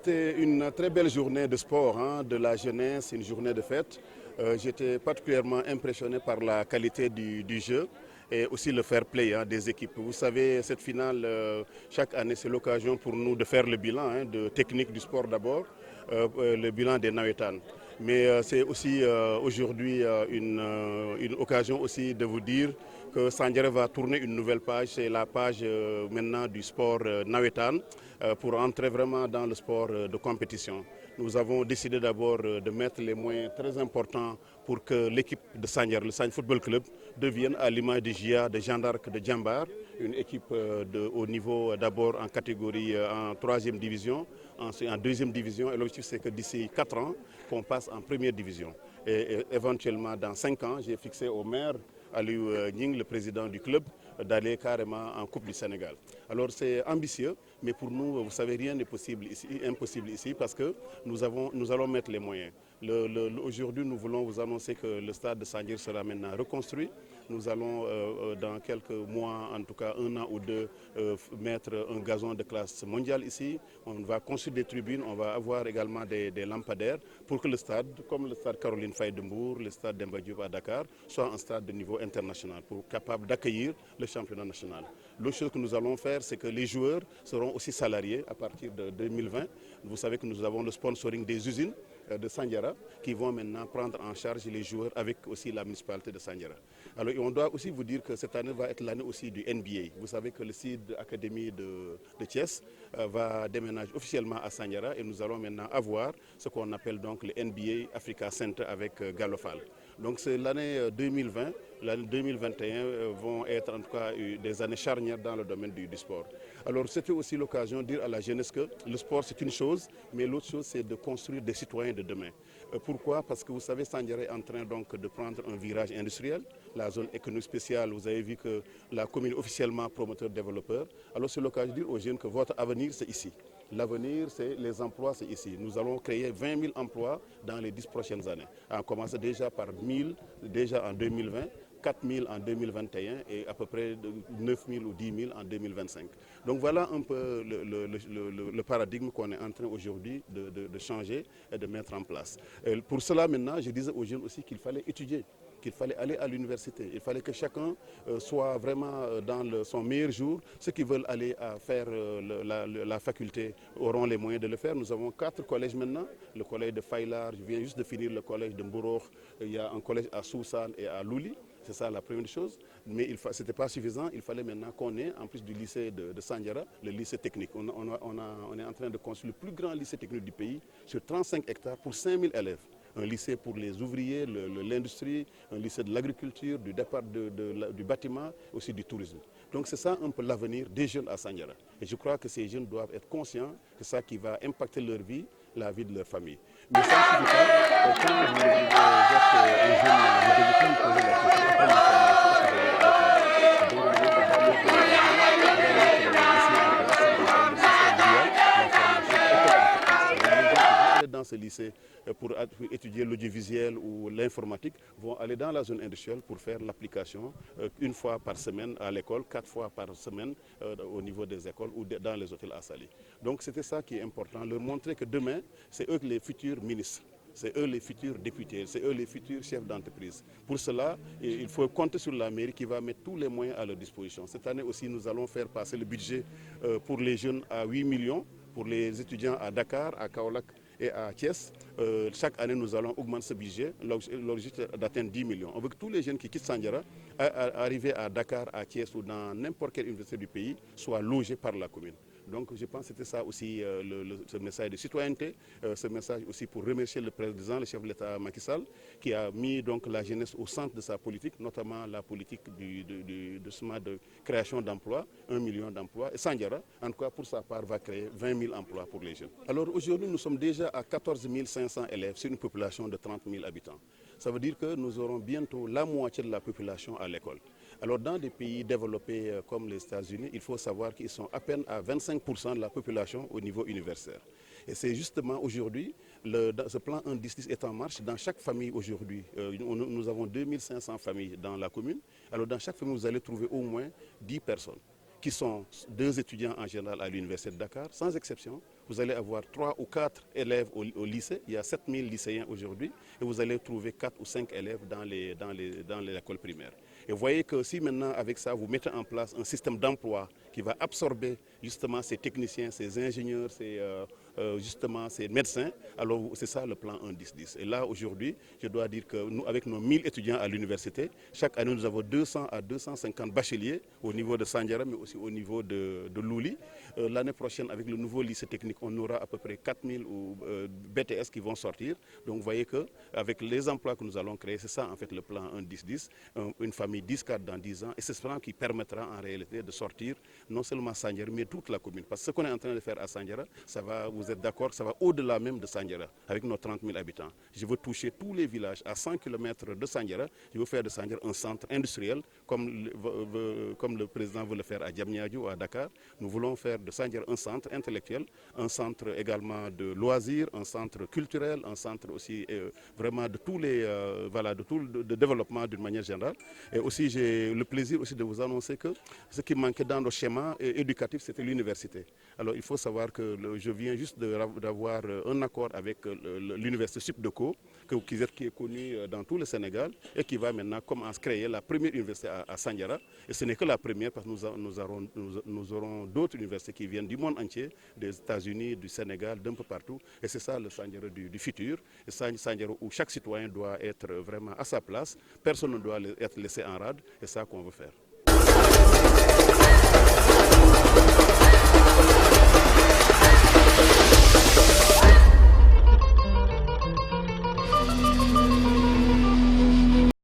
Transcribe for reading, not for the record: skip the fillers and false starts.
c'était une très belle journée de sport, de la jeunesse, une journée de fête. J'étais particulièrement impressionné par la qualité du jeu et aussi le fair play des équipes. Vous savez, cette finale, chaque année, c'est l'occasion pour nous de faire le bilan de technique du sport d'abord, le bilan des Nawetan. Mais c'est aussi aujourd'hui une occasion aussi de vous dire que Sandiara va tourner une nouvelle page, c'est la page maintenant du sport Nawetan, pour entrer vraiment dans le sport de compétition. Nous avons décidé d'abord de mettre les moyens très importants pour que l'équipe de Sandiara, le Sandiara Football Club, devienne à l'image de GIA, de Jeanne d'Arc, de Djambar, une équipe au niveau d'abord en catégorie en 3e division, ensuite en 2e division, et l'objectif c'est que d'ici 4 ans, qu'on passe en 1re division. Et éventuellement dans 5 ans, j'ai fixé au maire Aliou Ning, le président du club, d'aller carrément en Coupe du Sénégal. Alors c'est ambitieux, mais pour nous, vous savez, rien n'est impossible ici parce que nous allons mettre les moyens. Aujourd'hui, nous voulons vous annoncer que le stade de Sandiara sera maintenant reconstruit. Nous allons, dans quelques mois, en tout cas 1 an ou 2, mettre un gazon de classe mondiale ici. On va construire des tribunes, on va avoir également des lampadaires pour que le stade, comme le stade Caroline Faye de Mbour, le stade Demba Diop à Dakar, soit un stade de niveau international, pour capable d'accueillir le championnat national. L'autre chose que nous allons faire, c'est que les joueurs seront aussi salariés à partir de 2020. Vous savez que nous avons le sponsoring des usines de Sandiara qui vont maintenant prendre en charge les joueurs avec aussi la municipalité de Sandiara. Alors on doit aussi vous dire que cette année va être l'année aussi du NBA. Vous savez que le CID Académie de Thiès va déménager officiellement à Sandiara et nous allons maintenant avoir ce qu'on appelle donc le NBA Africa Center avec Galofal. Donc c'est l'année 2020, l'année 2021 vont être en tout cas des années charnières dans le domaine du sport. Alors c'était aussi l'occasion de dire à la jeunesse que le sport c'est une chose, mais l'autre chose c'est de construire des citoyens de demain. Pourquoi? Parce que vous savez, Sandiara est en train donc de prendre un virage industriel. La zone économique spéciale, vous avez vu que la commune est officiellement promoteur-développeur. Alors c'est l'occasion de dire aux jeunes que votre avenir c'est ici. L'avenir, c'est les emplois, c'est ici. Nous allons créer 20 000 emplois dans les 10 prochaines années. On commence déjà par 1 000 déjà en 2020. 4 000 en 2021 et à peu près 9 000 ou 10 000 en 2025. Donc voilà un peu le paradigme qu'on est en train aujourd'hui de changer et de mettre en place. Et pour cela maintenant, je disais aux jeunes aussi qu'il fallait étudier, qu'il fallait aller à l'université. Il fallait que chacun soit vraiment dans son meilleur jour. Ceux qui veulent aller faire la faculté auront les moyens de le faire. Nous avons 4 collèges maintenant. Le collège de Faylar, je viens juste de finir le collège de Mbourokh. Il y a un collège à Soussan et à Louli. C'est ça la première chose, mais ce n'était pas suffisant. Il fallait maintenant qu'on ait, en plus du lycée de Sandiara, le lycée technique. On est en train de construire le plus grand lycée technique du pays sur 35 hectares pour 5 000 élèves. Un lycée pour les ouvriers, l'industrie, un lycée de l'agriculture, du bâtiment, aussi du tourisme. Donc c'est ça un peu l'avenir des jeunes à Sandiara. Et je crois que ces jeunes doivent être conscients que ça qui va impacter leur vie, la vie de leur famille. Mais ça ne suffit pas. Quand vous êtes un jeune, vous devez plus vous poser la question après dans ce lycée pour étudier l'audiovisuel ou l'informatique vont aller dans la zone industrielle pour faire l'application 1 fois par semaine à l'école, 4 fois par semaine au niveau des écoles ou dans les hôtels à Saly. Donc c'était ça qui est important, leur montrer que demain, c'est eux les futurs ministres. C'est eux les futurs députés, c'est eux les futurs chefs d'entreprise. Pour cela, il faut compter sur la mairie qui va mettre tous les moyens à leur disposition. Cette année aussi, nous allons faire passer le budget pour les jeunes à 8 millions, pour les étudiants à Dakar, à Kaolack et à Thiès. Chaque année, nous allons augmenter ce budget, l'objectif d'atteindre 10 millions. On veut que tous les jeunes qui quittent Sandiara, arrivés à Dakar, à Thiès ou dans n'importe quelle université du pays, soient logés par la commune. Donc je pense que c'était ça aussi ce message de citoyenneté, ce message aussi pour remercier le président, le chef de l'État Macky Sall, qui a mis donc la jeunesse au centre de sa politique, notamment la politique de création d'emplois, 1 million d'emplois. Et Sandiara, en tout cas pour sa part, va créer 20 000 emplois pour les jeunes. Alors aujourd'hui, nous sommes déjà à 14 500 élèves sur une population de 30 000 habitants. Ça veut dire que nous aurons bientôt la moitié de la population à l'école. Alors dans des pays développés comme les États-Unis, il faut savoir qu'ils sont à peine à 25% de la population au niveau universitaire. Et c'est justement aujourd'hui, ce plan 1-10-10 est en marche. Dans chaque famille aujourd'hui, nous avons 2500 familles dans la commune. Alors dans chaque famille, vous allez trouver au moins 10 personnes qui sont 2 étudiants en général à l'université de Dakar, sans exception. Vous allez avoir 3 ou 4 élèves au lycée. Il y a 7000 lycéens aujourd'hui et vous allez trouver 4 ou 5 élèves dans l'école primaire. Et vous voyez que si maintenant avec ça vous mettez en place un système d'emploi qui va absorber justement ces techniciens, ces ingénieurs, justement ces médecins, alors c'est ça le plan 1-10-10. Et là aujourd'hui, je dois dire que nous, avec nos 1000 étudiants à l'université, chaque année nous avons 200 à 250 bacheliers au niveau de Sandiara, mais aussi au niveau de Louli. L'année prochaine, avec le nouveau lycée technique, on aura à peu près 4000 BTS qui vont sortir. Donc vous voyez qu'avec les emplois que nous allons créer, c'est ça en fait le plan 1-10-10, une famille 10-4 dans 10 ans. Et c'est ce plan qui permettra en réalité de sortir non seulement Sandiara, mais toute la commune. Parce que ce qu'on est en train de faire à Sandiara, vous êtes d'accord que ça va au-delà même de Sandiara, avec nos 30 000 habitants. Je veux toucher tous les villages à 100 km de Sandiara. Je veux faire de Sandiara un centre industriel, comme le président veut le faire à Diamniadio ou à Dakar. Nous voulons faire de Sandiara un centre intellectuel, un centre également de loisirs, un centre culturel, un centre aussi vraiment de tous les de développement d'une manière générale. Et aussi j'ai le plaisir aussi de vous annoncer que ce qui manquait dans nos schémas éducatifs, c'était l'université. Alors il faut savoir que je viens juste d'avoir un accord avec l'université Supdeco, qui est connue dans tout le Sénégal et qui va maintenant commencer à créer la première université à Sandiara. Et ce n'est que la première parce que nous aurons d'autres universités qui viennent du monde entier, des États-Unis, du Sénégal, d'un peu partout. Et c'est ça le Sandiara du futur. Et Sandiara où chaque citoyen doit être vraiment à sa place. Personne ne doit être laissé en rade. Et c'est ça qu'on veut faire.